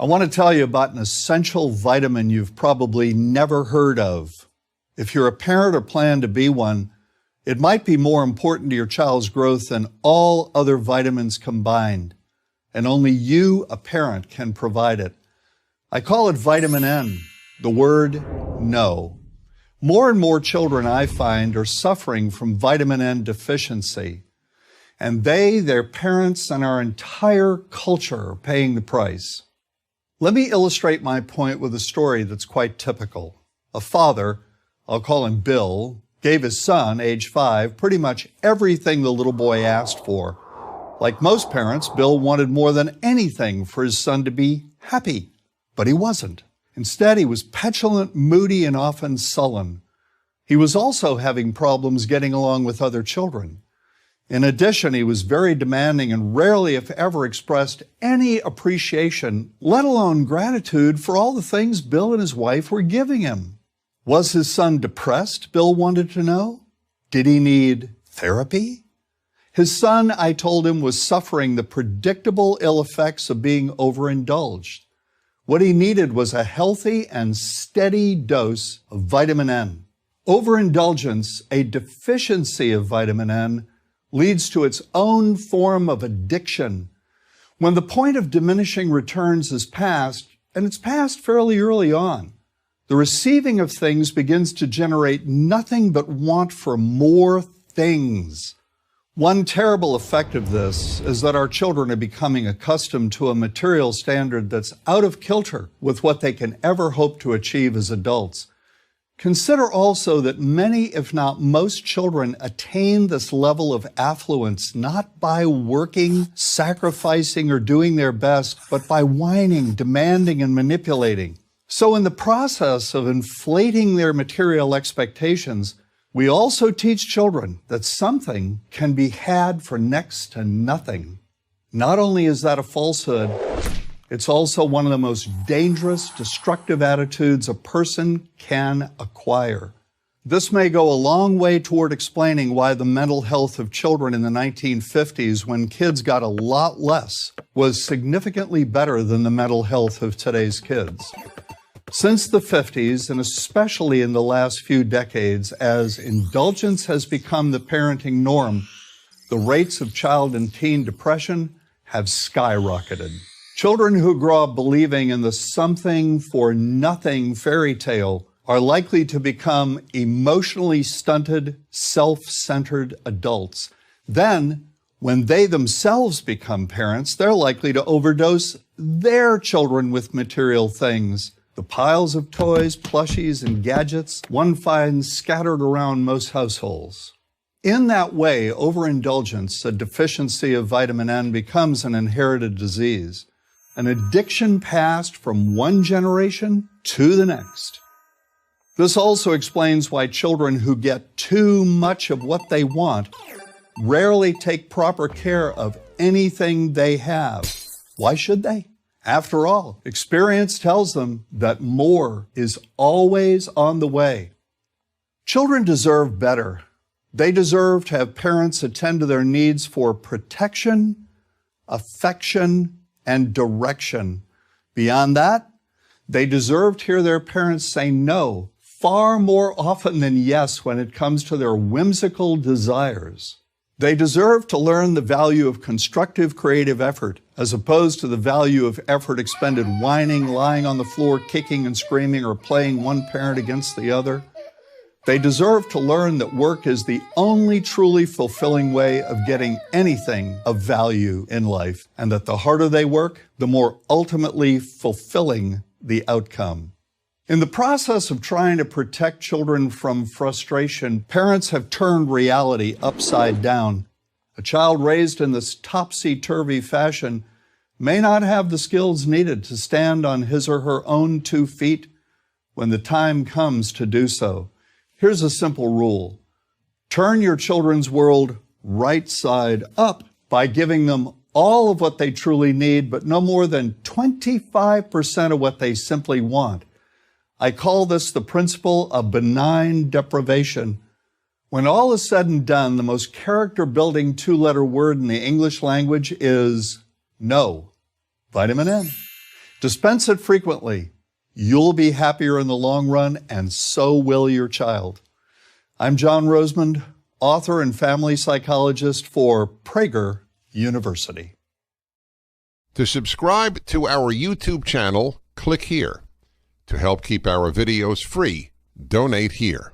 I want to tell you about an essential vitamin you've probably never heard of. If you're a parent or plan to be one, it might be more important to your child's growth than all other vitamins combined, and only you, a parent, can provide it. I call it vitamin N, the word no. More and more children, I find, are suffering from vitamin N deficiency, and they, their parents, and our entire culture are paying the price. Let me illustrate my point with a story that's quite typical. A father, I'll call him Bill, gave his son, age 5, pretty much everything the little boy asked for. Like most parents, Bill wanted more than anything for his son to be happy, but he wasn't. Instead, he was petulant, moody, and often sullen. He was also having problems getting along with other children. In addition, he was very demanding and rarely, if ever, expressed any appreciation, let alone gratitude, for all the things Bill and his wife were giving him. Was his son depressed, Bill wanted to know? Did he need therapy? His son, I told him, was suffering the predictable ill effects of being overindulged. What he needed was a healthy and steady dose of vitamin N. Overindulgence, a deficiency of vitamin N, leads to its own form of addiction. When the point of diminishing returns is past, and it's passed fairly early on, the receiving of things begins to generate nothing but want for more things. One terrible effect of this is that our children are becoming accustomed to a material standard that's out of kilter with what they can ever hope to achieve as adults. Consider also that many, if not most, children attain this level of affluence not by working, sacrificing, or doing their best, but by whining, demanding, and manipulating. So in the process of inflating their material expectations, we also teach children that something can be had for next to nothing. Not only is that a falsehood, it's also one of the most dangerous, destructive attitudes a person can acquire. This may go a long way toward explaining why the mental health of children in the 1950s, when kids got a lot less, was significantly better than the mental health of today's kids. Since the 50s, and especially in the last few decades, as indulgence has become the parenting norm, the rates of child and teen depression have skyrocketed. Children who grow up believing in the something for nothing fairy tale are likely to become emotionally stunted, self-centered adults. Then, when they themselves become parents, they're likely to overdose their children with material things. The piles of toys, plushies, and gadgets one finds scattered around most households. In that way, overindulgence, a deficiency of vitamin N, becomes an inherited disease, an addiction passed from one generation to the next. This also explains why children who get too much of what they want rarely take proper care of anything they have. Why should they? After all, experience tells them that more is always on the way. Children deserve better. They deserve to have parents attend to their needs for protection, affection, and direction. Beyond that, they deserve to hear their parents say no far more often than yes when it comes to their whimsical desires. They deserve to learn the value of constructive creative effort as opposed to the value of effort expended whining, lying on the floor, kicking and screaming, or playing one parent against the other. They deserve to learn that work is the only truly fulfilling way of getting anything of value in life, and that the harder they work, the more ultimately fulfilling the outcome. In the process of trying to protect children from frustration, parents have turned reality upside down. A child raised in this topsy-turvy fashion may not have the skills needed to stand on his or her own 2 feet when the time comes to do so. Here's a simple rule. Turn your children's world right side up by giving them all of what they truly need, but no more than 25% of what they simply want. I call this the principle of benign deprivation. When all is said and done, the most character-building 2-letter word in the English language is no. Vitamin N. Dispense it frequently. You'll be happier in the long run, and so will your child. I'm John Rosemond, author and family psychologist for Prager University. To subscribe to our YouTube channel, click here. To help keep our videos free, donate here.